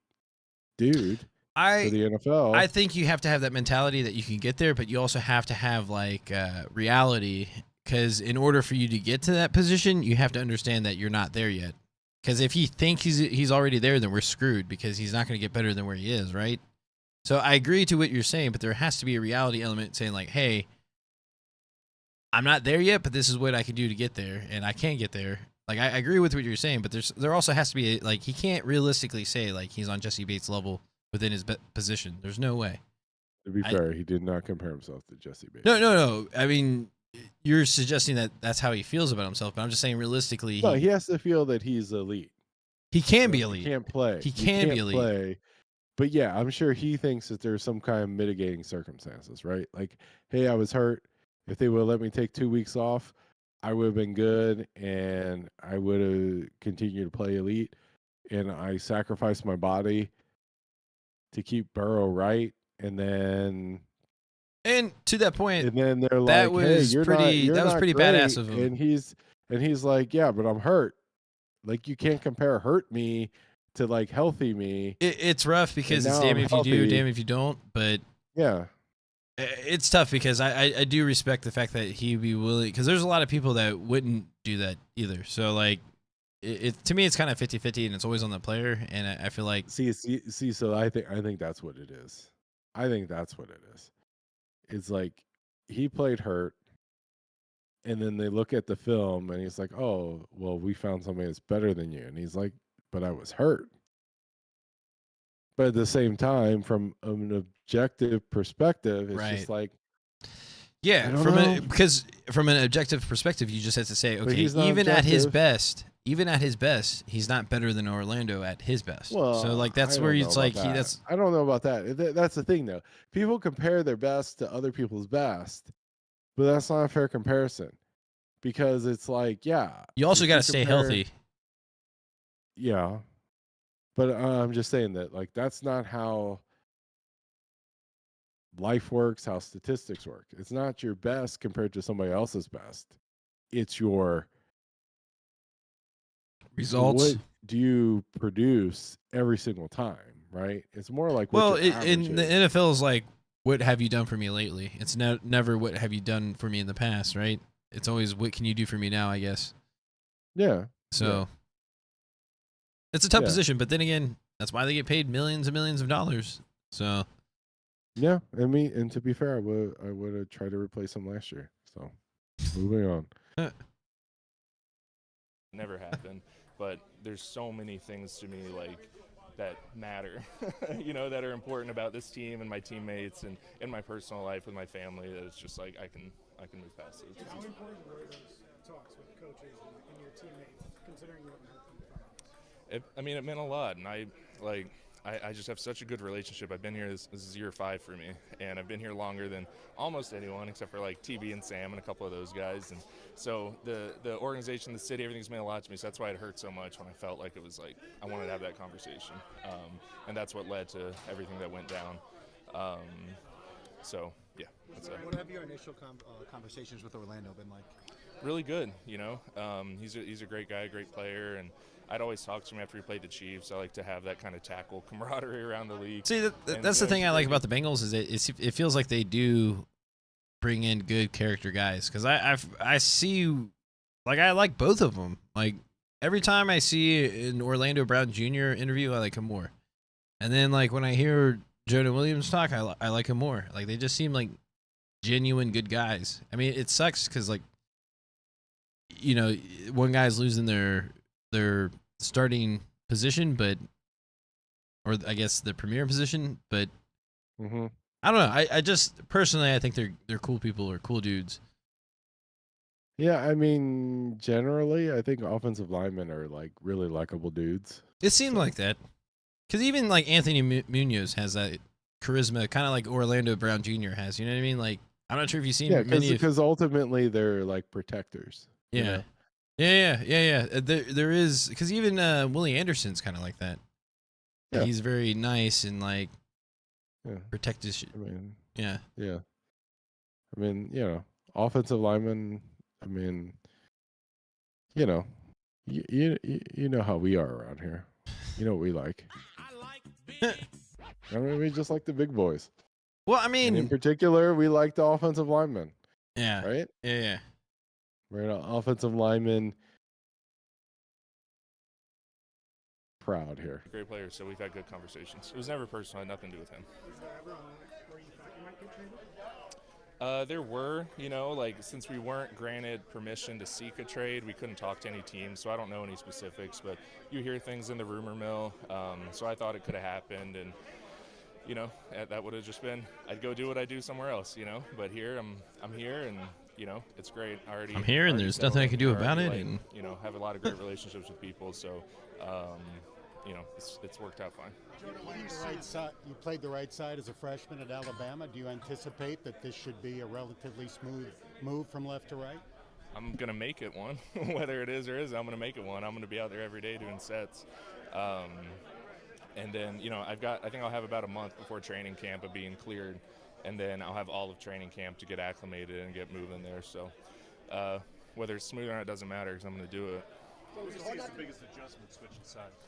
dude. For the NFL. I think you have to have that mentality that you can get there, but you also have to have like reality because in order for you to get to that position, you have to understand that you're not there yet. Because if he thinks he's already there, then we're screwed because he's not going to get better than where he is, right? So I agree to what you're saying, but there has to be a reality element saying like, hey, I'm not there yet, but this is what I can do to get there, and I can get there. Like I agree with what you're saying, but there also has to be like he can't realistically say like he's on Jesse Bates' level within his position. There's no way. To be fair, he did not compare himself to Jesse Bates. No. I mean, you're suggesting that that's how he feels about himself, but I'm just saying realistically. No, he has to feel that he's elite. He can be elite. He can't play. He can be elite. Play. But yeah, I'm sure he thinks that there's some kind of mitigating circumstances, right? Like, hey, I was hurt. If they would have let me take 2 weeks off, I would have been good and I would have continued to play elite. And I sacrificed my body to keep Burrow right, and to that point, and then they're that like, was "Hey, that was pretty badass of him." And he's like, "Yeah, but I'm hurt. Like you can't compare hurt me to like healthy me." It's rough because it's damn if you do, damn if you don't. But yeah, it's tough because I do respect the fact that he'd be willing because there's a lot of people that wouldn't do that either. So like. To me, it's kind of 50-50, and it's always on the player. And I feel like see. So I think that's what it is. I think that's what it is. It's like he played hurt, and then they look at the film, and he's like, "Oh, well, we found somebody that's better than you." And he's like, "But I was hurt." But at the same time, from an objective perspective, it's just like, yeah, because from an objective perspective, you just have to say, okay, even at his best, he's not better than Orlando at his best. Well, so like that's where it's like that's. I don't know about that. That's the thing, though. People compare their best to other people's best, but that's not a fair comparison because it's like, yeah, you also got to stay healthy. Yeah, but I'm just saying that like that's not how life works, how statistics work. It's not your best compared to somebody else's best. It's your results. What do you produce every single time, right? It's more like in the NFL is like, what have you done for me lately? It's never what have you done for me in the past, right? It's always what can you do for me now, I guess. Yeah. So it's a tough position, but then again, that's why they get paid millions and millions of dollars. So yeah, and to be fair, I would have tried to replace him last year. So moving on. Never happened, but there's so many things to me like that matter, that are important about this team and my teammates and in my personal life with my family. That it's just like I can move past those. How important were those talks with coaches and your teammates, considering you haven't heard from them? It meant a lot, and I just have such a good relationship. I've been here, this is year 5 for me, and I've been here longer than almost anyone except for like TB and Sam and a couple of those guys. And so the organization, the city, everything's meant a lot to me. So that's why it hurt so much when I felt like it was like I wanted to have that conversation. And that's what led to everything that went down. So, yeah. What have your initial conversations with Orlando been like? Really good, He's a great guy, great player, and I'd always talk to him after he played the Chiefs. I like to have that kind of tackle camaraderie around the league. See, that's the thing I like about the Bengals is it feels like they do bring in good character guys because I see like I like both of them. Like every time I see an Orlando Brown Jr. interview, I like him more, and then like when I hear Jonah Williams talk, I like him more. Like they just seem like genuine good guys. I mean, it sucks because like one guy's losing their starting position, or I guess the premier position, but I don't know. I just personally, I think they're cool people or cool dudes. Yeah, I mean, generally, I think offensive linemen are like really likable dudes. It seemed like that, because even like Anthony Munoz has that charisma, kind of like Orlando Brown Jr. has. You know what I mean? Like, I'm not sure if you've seen because ultimately they're like protectors. Yeah. You know? Yeah. There is, because even Willie Anderson's kind of like that. Yeah. He's very nice and like protect his shit. I mean, yeah. I mean, offensive linemen. I mean, you know how we are around here. You know what we like. I mean, we just like the big boys. Well, I mean, and in particular, we like the offensive linemen. Yeah. Right? Yeah. We're an offensive lineman proud here. Great player, so we've had good conversations. It was never personal, had nothing to do with him. Is there ever a moment where you thought you might get traded? There were, like since we weren't granted permission to seek a trade, we couldn't talk to any teams, so I don't know any specifics, but you hear things in the rumor mill, so I thought it could have happened, and, that would have just been, I'd go do what I do somewhere else, but here, I'm here, and, it's great. I'm here, and there's nothing I can do about it, and have a lot of great relationships with people, so, it's worked out fine. You played the right side as a freshman at Alabama. Do you anticipate that this should be a relatively smooth move from left to right? I'm going to make it one. Whether it is or isn't, I'm going to make it one. I'm going to be out there every day doing sets. And then, I think I'll have about a month before training camp of being cleared. And then I'll have all of training camp to get acclimated and get moving there. So whether it's smooth or not, it doesn't matter because I'm going to do it. What would you see as the biggest adjustment switching sides?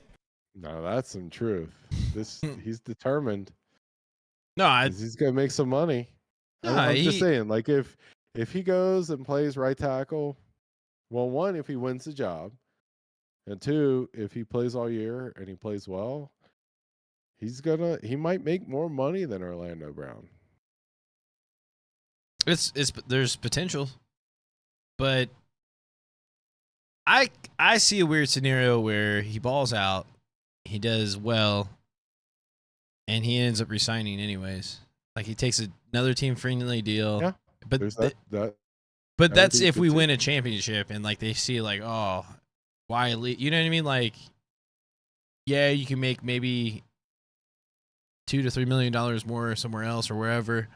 No, that's some truth. He's determined. No, he's gonna make some money. No, I'm just saying, like if he goes and plays right tackle, well, one, if he wins the job, and two, if he plays all year and he plays well, he might make more money than Orlando Brown. There's potential, but I see a weird scenario where he balls out, he does well, and he ends up resigning anyways. Like he takes another team friendly deal. Yeah, but but that's if we win a championship and like they see like, oh, why leave? You know what I mean? Like, yeah, you can make maybe $2 to $3 million more somewhere else or wherever,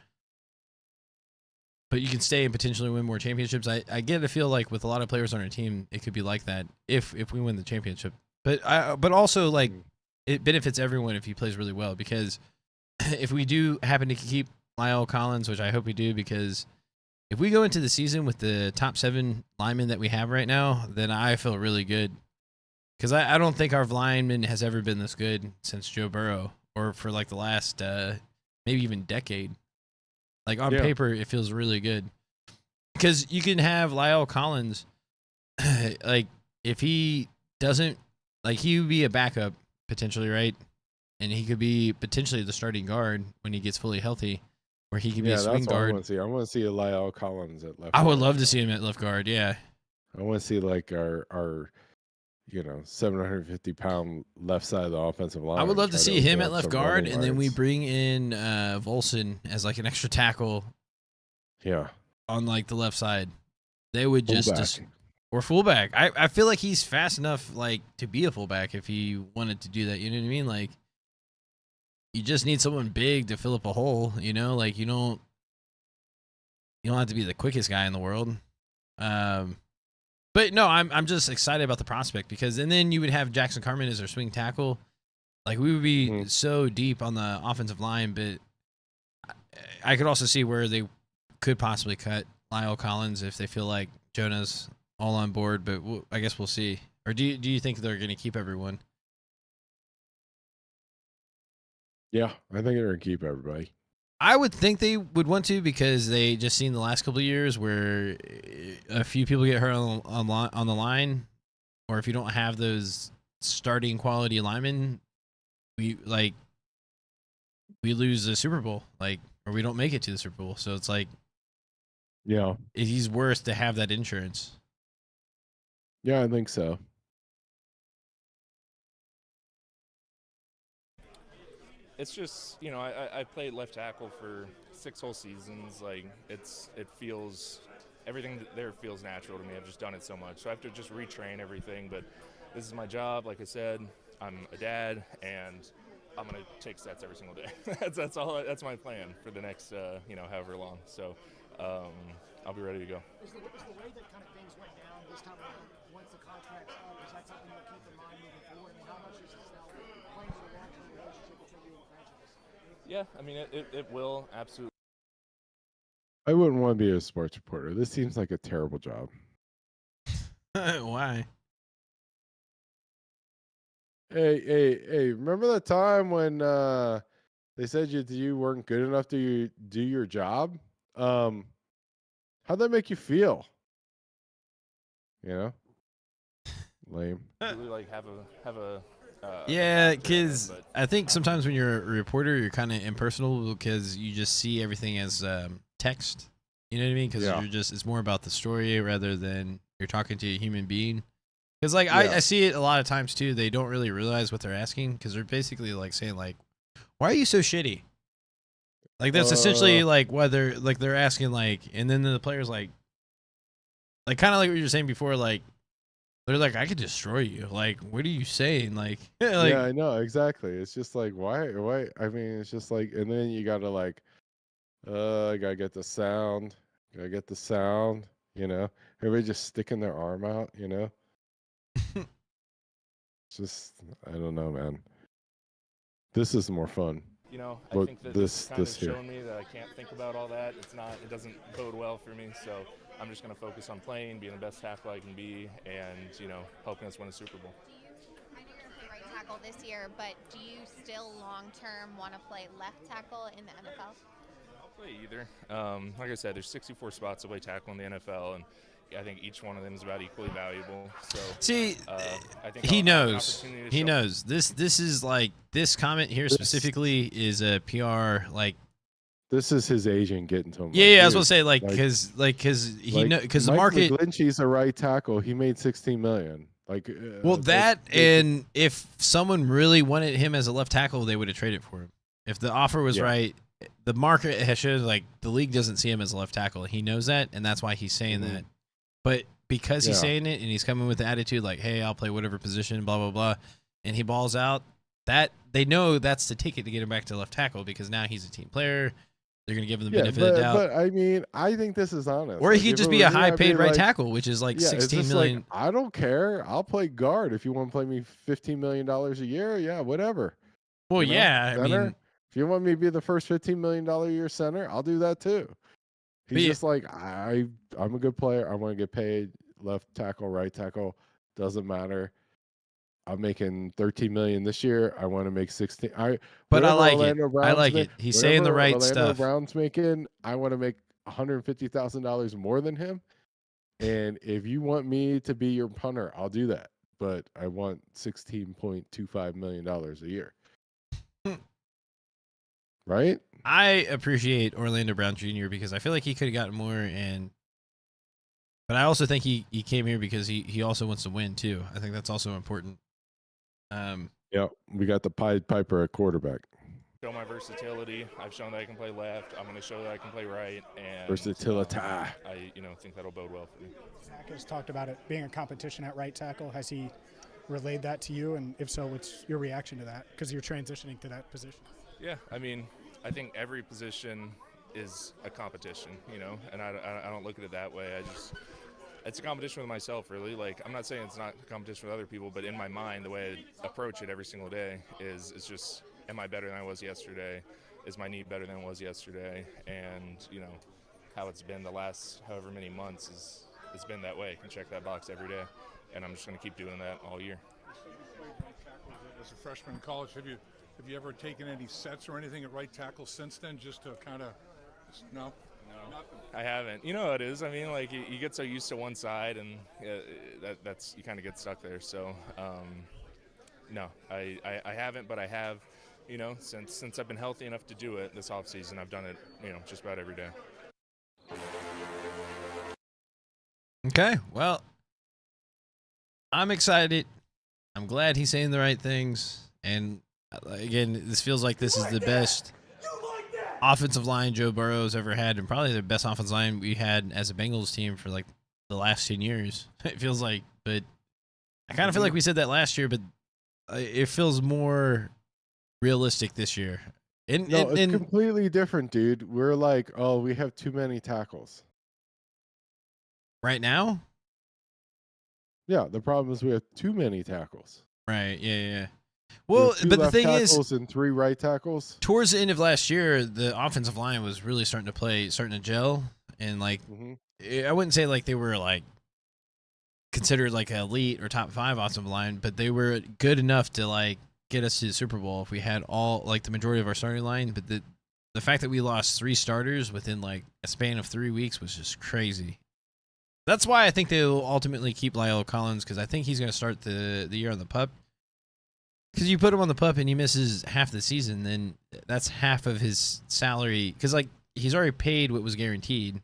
but you can stay and potentially win more championships. I get to feel like with a lot of players on our team, it could be like that if we win the championship. But also like it benefits everyone if he plays really well, because if we do happen to keep Lyle Collins, which I hope we do, because if we go into the season with the top 7 linemen that we have right now, then I feel really good, because I don't think our lineman has ever been this good since Joe Burrow, or for like the last maybe even decade. Like on paper, it feels really good, because you can have Lyle Collins, like if he doesn't, like he would be a backup potentially, right? And he could be potentially the starting guard when he gets fully healthy, where he could be a swing guard. I want to see a Lyle Collins at left. I would love to see him at left guard. Yeah, I want to see like our 750-pound left side of the offensive line. I would love to see him at left guard, and then we bring in Volson as like an extra tackle. Yeah, on like the left side, they would just or fullback. I feel like he's fast enough like to be a fullback if he wanted to do that. You know what I mean? Like you just need someone big to fill up a hole. Like you don't have to be the quickest guy in the world. But no, I'm just excited about the prospect, because and then you would have Jackson Carman as our swing tackle. Like we would be so deep on the offensive line, but I could also see where they could possibly cut Lyle Collins if they feel like Jonah's all on board. But I guess we'll see. Or do you think they're going to keep everyone? Yeah, I think they're going to keep everybody. I would think they would want to, because they just seen the last couple of years where a few people get hurt on the line, or if you don't have those starting quality linemen, we lose the Super Bowl, or we don't make it to the Super Bowl. So it's like, yeah, he's worth to have that insurance. Yeah, I think so. It's just, you know, I played left tackle for 6 whole seasons. Like, it feels, everything there feels natural to me. I've just done it so much. So I have to just retrain everything. But this is my job. Like I said, I'm a dad, and I'm going to take sets every single day. That's my plan for the next, you know, however long. So I'll be ready to go. Is the way that kind of things went down this time around, once the contract's up, is that something you'll keep in mind moving forward? I mean, how much is this now playing into the long-term relationship between you and the franchise? Yeah, I mean, it will absolutely. I wouldn't want to be a sports reporter. This seems like a terrible job. Why? Hey! Remember the time when they said you weren't good enough to do your job? How'd that make you feel? You know, lame. Really, like, have a Yeah, because I think sometimes when you're a reporter, you're kind of impersonal because you just see everything as text. You know what I mean? Because it's more about the story rather than you're talking to a human being. Because like I see it a lot of times too. They don't really realize what they're asking because they're basically like saying like, "Why are you so shitty?" Like that's essentially like whether like they're asking like, and then the players like kind of like what you were saying before, like. They're like, I could destroy you. Like, what are you saying? Like, yeah, I know exactly. It's just like, why? I mean, it's just like, and then you gotta like, I gotta get the sound. You know, everybody just sticking their arm out. You know, it's just, I don't know, man. This is more fun. You know, I think that this kind of shown me that I can't think about all that. It doesn't bode well for me. So I'm just going to focus on playing, being the best tackle I can be, and, you know, helping us win a Super Bowl. I know you're going to play right tackle this year, but do you still long-term want to play left tackle in the NFL? I'll play either. Like I said, there's 64 spots to play tackle in the NFL, and I think each one of them is about equally valuable. So see, I think he knows. He knows. This is like this comment here specifically is a PR like. This is his agent getting to him. Yeah, I was gonna say because he know because the market. McGlinchey's a right tackle. He made $16 million. Like, well, and if someone really wanted him as a left tackle, they would have traded for him. If the offer was right, the market has shown like the league doesn't see him as a left tackle. He knows that, and that's why he's saying that. But because he's saying it and he's coming with the attitude like, "Hey, I'll play whatever position," blah blah blah, and he balls out, that they know that's the ticket to get him back to left tackle because now he's a team player. They're going to give him the benefit of the doubt. But I mean, I think this is honest. Or he could just be a high-paid right tackle, which is like $16 million. Like, I don't care. I'll play guard if you want to play me $15 million a year. Yeah, whatever. Well, I mean, if you want me to be the first $15 million a year center, I'll do that too. He's just like, I'm a good player. I want to get paid. Left tackle, right tackle, doesn't matter. I'm making $13 million this year. I want to make 16. But I like it. I like it. He's saying the right stuff. Orlando Brown's making. I want to make $150,000 more than him. And if you want me to be your punter, I'll do that. But I want $16.25 million a year. Right? I appreciate Orlando Brown Jr. because I feel like he could have gotten more, but I also think he came here because he also wants to win too. I think that's also important. Yeah, we got the Pied Piper at quarterback. Show my versatility. I've shown that I can play left. I'm going to show that I can play right. And versatility. I think that'll bode well for me. Zach has talked about it being a competition at right tackle. Has he relayed that to you? And if so, what's your reaction to that? Because you're transitioning to that position. Yeah, I mean, I think every position is a competition, you know, and I don't look at it that way. It's a competition with myself, really. Like, I'm not saying it's not a competition with other people, but in my mind, the way I approach it every single day is it's just, am I better than I was yesterday? Is my knee better than it was yesterday? And, you know, how it's been the last however many months it's been that way. I can check that box every day, and I'm just going to keep doing that all year. As a freshman in college, have you ever taken any sets or anything at right tackle since then, just to kind of – no? No, I haven't. You know how it is. I mean, like, you get so used to one side, and that's you kind of get stuck there. So, no, I haven't, but I have, you know, since I've been healthy enough to do it this offseason, I've done it, you know, just about every day. Okay, well, I'm excited. I'm glad he's saying the right things, and again, this feels like this is the best offensive line Joe Burrow's ever had, and probably the best offensive line we had as a Bengals team for like the last 10 years. It feels like, but I kind of feel like we said that last year, but it feels more realistic this year. It's completely different, dude. We're like, oh, we have too many tackles. Right now? Yeah, the problem is we have too many tackles. Right, yeah. Well, but the thing is, and 3 right tackles. Towards the end of last year, the offensive line was really starting to gel, and like, I wouldn't say like they were like considered like an elite or top 5 offensive line, but they were good enough to like get us to the Super Bowl if we had all like the majority of our starting line. But the fact that we lost 3 starters within like a span of 3 weeks was just crazy. That's why I think they'll ultimately keep Lyle Collins, because I think he's going to start the year on the PUP. Because you put him on the PUP and he misses half the season, then that's half of his salary. Because like he's already paid what was guaranteed.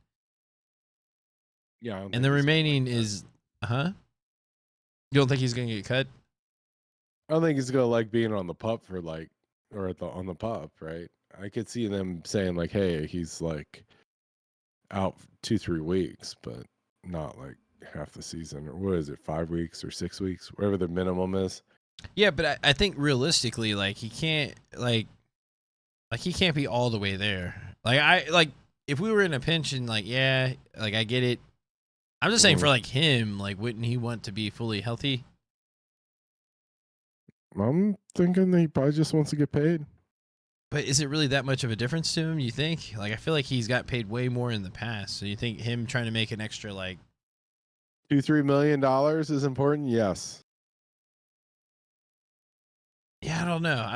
Yeah, and the remaining is, You don't think he's going to get cut? I don't think he's gonna like being on the PUP for like, or on the PUP, right? I could see them saying like, hey, he's like out 2-3 weeks, but not like half the season, or what is it, 5 weeks or 6 weeks, whatever the minimum is. Yeah, but I think realistically, like he can't he can't be all the way there. Like if we were in a pinch and like, yeah, like I get it. I'm just saying for like him, like wouldn't he want to be fully healthy? I'm thinking that he probably just wants to get paid. But is it really that much of a difference to him, you think? Like I feel like he's got paid way more in the past. So you think him trying to make an extra like $2-3 million is important? Yes. Yeah, I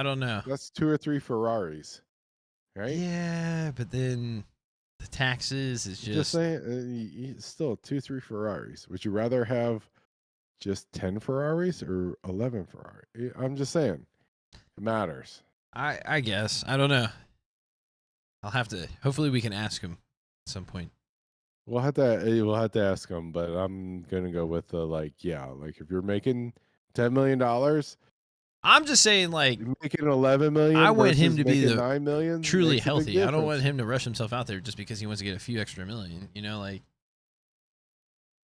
don't know. That's 2 or 3 Ferraris, right? Yeah, but then the taxes is just saying, still 2-3 Ferraris. Would you rather have just 10 Ferraris or 11 Ferraris? I'm just saying, it matters. I guess. I don't know. I'll have to. Hopefully, we can ask him at some point. We'll have to ask him, but I'm gonna go with like if you're making $10 million, I'm just saying like making 11 million. I want him to be the 9 million truly healthy. I don't want him to rush himself out there just because he wants to get a few extra million. You know, like.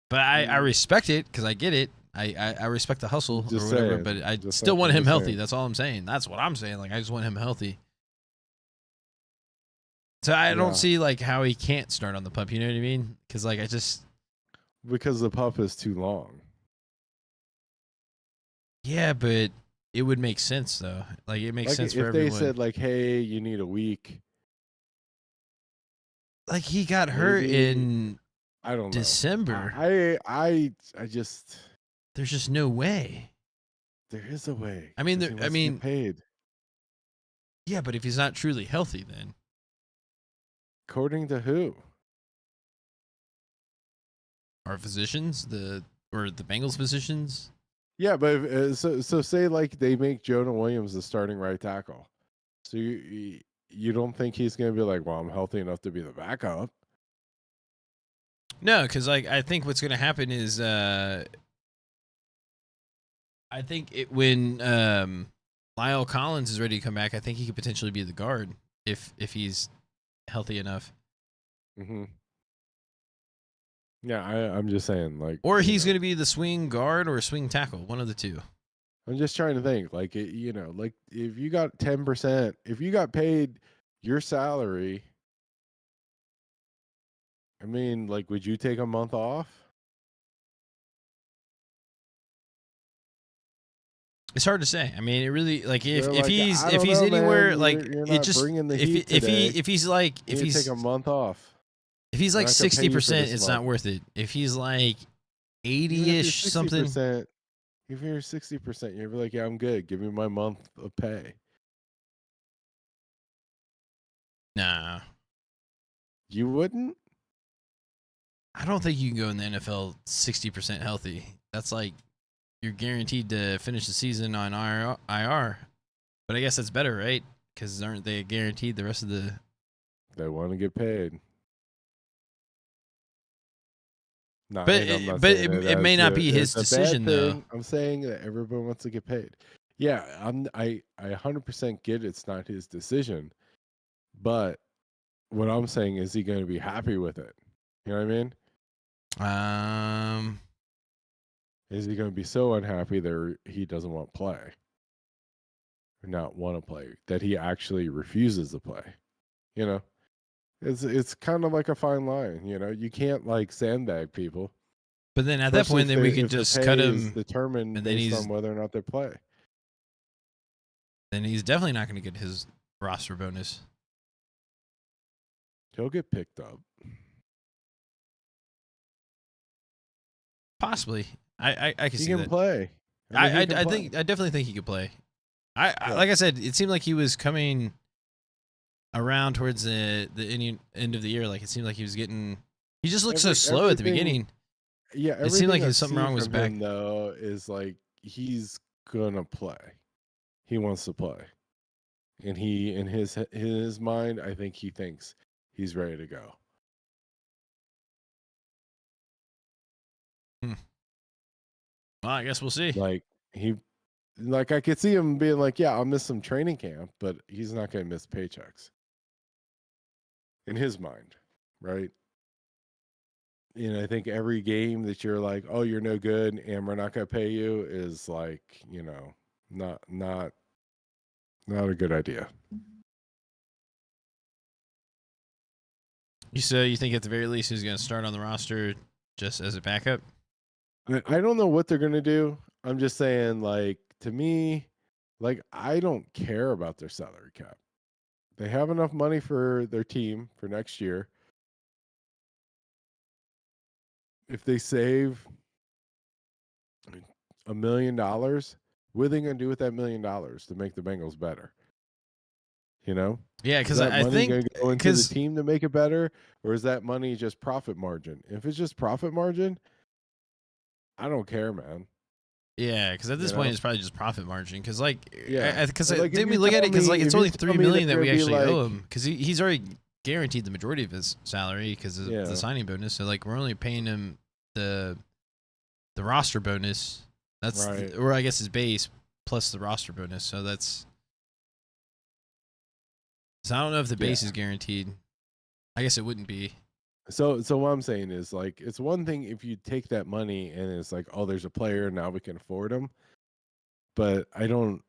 But I respect it because I get it. I respect the hustle or whatever, but I still want him healthy. That's all I'm saying. That's what I'm saying. Like I just want him healthy. So I don't see like how he can't start on the PUP. You know what I mean? Because like because the PUP is too long. Yeah, but it would make sense though. Like it makes sense for everyone. If they said like, "Hey, you need a week," like he got hurt in I don't know. December. I just there's just no way. There is a way. I mean, get paid. Yeah, but if he's not truly healthy, then according to who? Our physicians, the Bengals physicians. Yeah, but so say like they make Jonah Williams the starting right tackle. So you don't think he's going to be like, well, I'm healthy enough to be the backup? No, because like I think what's going to happen is I think when Lyle Collins is ready to come back, I think he could potentially be the guard if he's healthy enough. Mm-hmm. Yeah, I'm just saying, like, or he's going to be the swing guard or swing tackle, one of the two. I'm just trying to think, like, like if you got 10%, if you got paid your salary, I mean, like, would you take a month off? It's hard to say. I mean, it really like if like, he's know, anywhere man. like you're it just if he's like if he's take a month off. If he's like 60%, it's not worth it. If he's like 80-ish something, if you're 60%, you're like, yeah, I'm good. Give me my month of pay. Nah, you wouldn't. I don't think you can go in the NFL 60% healthy. That's like you're guaranteed to finish the season on IR. But I guess that's better, right? Because aren't they guaranteed the rest of the? They want to get paid. But it may not be his decision, though. I'm saying that everyone wants to get paid. Yeah, I 100% get it's not his decision, but what I'm saying is he going to be happy with it? You know what I mean? Is he going to be so unhappy that he doesn't want to play? Or not want to play, that he actually refuses to play? You know? It's kind of like a fine line, you know? You can't like sandbag people. But then at that Especially point, then we could just cut is him. determined And then based he's on whether or not they play. then he's definitely not going to get his roster bonus. He'll get picked up. Possibly. I can He see can that. play. I definitely think he could play. I like I said, it seemed like he was coming around towards the end of the year. Like it seemed like he was getting. He just looked so slow at the beginning. Yeah, it seemed like everything I've something seen wrong with his from back. him, though, is like he's gonna play. He wants to play, and he in his mind, I think he thinks he's ready to go. Well, I guess we'll see. Like I could see him being like, "Yeah, I'll miss some training camp," but he's not gonna miss paychecks. In his mind, right? And I think every game that you're like, "Oh, you're no good, and we're not gonna pay you," is like, not a good idea. You think at the very least he's going to start on the roster just as a backup? I don't know what they're gonna do. I'm just saying, like, to me, like, I don't care about their salary cap. They have enough money for their team for next year. If they save $1 million, what are they going to do with that $1 million to make the Bengals better? You know? Yeah, because I money think going to go into the team to make it better, or is that money just profit margin? If it's just profit margin, I don't care, man. Yeah, because at this point it's probably just profit margin. Because yeah, because like, didn't we look at it? Because like it's only $3 million that we actually owe him. Because he's already guaranteed the majority of his salary because of the signing bonus. So like we're only paying him the roster bonus. That's right. Or I guess his base plus the roster bonus. So that's. So I don't know if the base is guaranteed. I guess it wouldn't be. So what I'm saying is, like, it's one thing if you take that money and it's like, oh, there's a player, now we can afford him. But I don't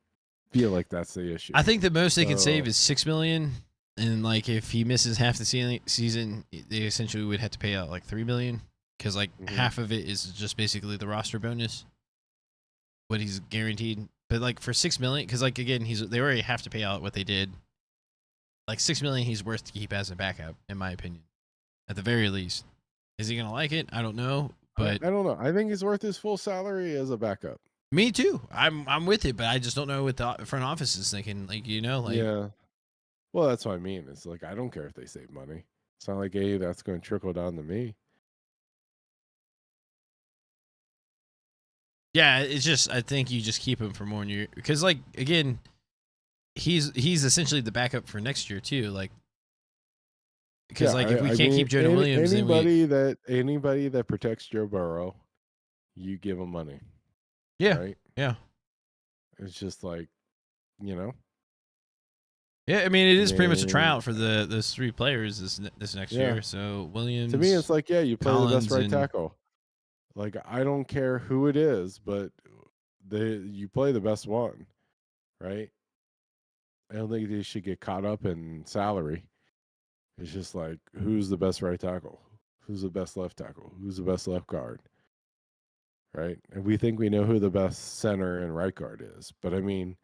feel like that's the issue. I think the most they can save is $6 million, and like if he misses half the season, they essentially would have to pay out like $3 million because like half of it is just basically the roster bonus, what he's guaranteed. But like for $6 million, because like again, they already have to pay out what they did. Like $6 million, he's worth to keep as a backup, in my opinion. At the very least, is he gonna like it? I don't know, but I don't know. I think he's worth his full salary as a backup. Me too. I'm with it, but I just don't know what the front office is thinking. Like yeah. Well, that's what I mean. It's like I don't care if they save money. It's not like that's going to trickle down to me. Yeah, it's just I think you just keep him for more year because like again, he's essentially the backup for next year too. Like. Because if we can't keep Jonah Williams, anybody that protects Joe Burrow, you give him money. Yeah, right? Yeah. It's just like, Yeah, I mean it is pretty much a tryout for those three players this next year. So Williams. To me, it's like you play Collins, the best right tackle. Like I don't care who it is, but you play the best one, right? I don't think they should get caught up in salary. It's just like, who's the best right tackle? Who's the best left tackle? Who's the best left guard? Right? And we think we know who the best center and right guard is. But I mean,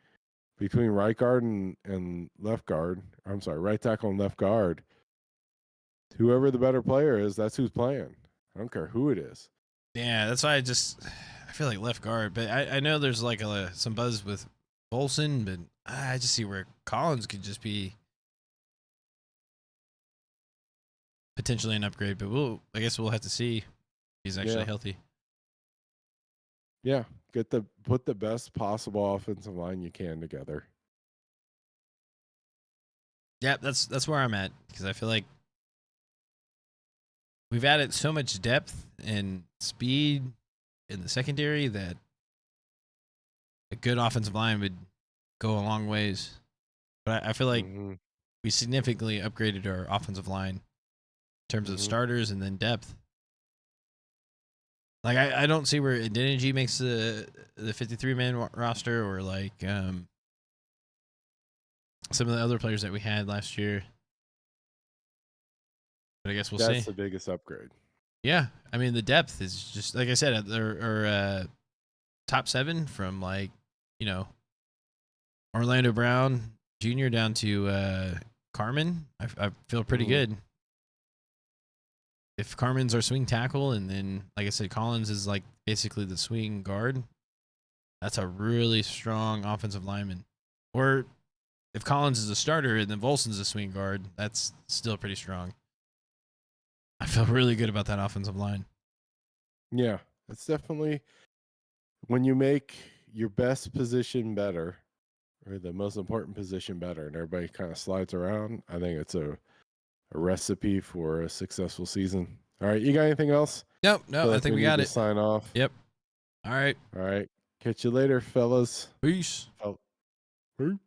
between right guard and left guard, I'm sorry, right tackle and left guard, whoever the better player is, that's who's playing. I don't care who it is. Yeah, that's why I feel like left guard. But I know there's like some buzz with Bolson, but I just see where Collins could just be potentially an upgrade, but I guess we'll have to see if he's actually healthy. Yeah, put the best possible offensive line you can together. Yeah, that's where I'm at because I feel like we've added so much depth and speed in the secondary that a good offensive line would go a long ways. But I feel like we significantly upgraded our offensive line in terms of starters and then depth. Like I don't see where Adeniji makes the 53-man roster, or like some of the other players that we had last year. But I guess we'll see. That's the biggest upgrade. Yeah, I mean the depth is just like I said. Our top 7 from like Orlando Brown Jr. down to Carmen. I feel pretty good. If Carmen's our swing tackle, and then, like I said, Collins is like basically the swing guard, that's a really strong offensive lineman. Or if Collins is a starter and then Volson's a swing guard, that's still pretty strong. I feel really good about that offensive line. Yeah, it's definitely when you make your best position better, or the most important position better, and everybody kind of slides around. I think it's a recipe for a successful season. All right, you got anything else? Nope, no, I think we got it. Sign off. Yep. All right. Catch you later, fellas. Peace. Peace.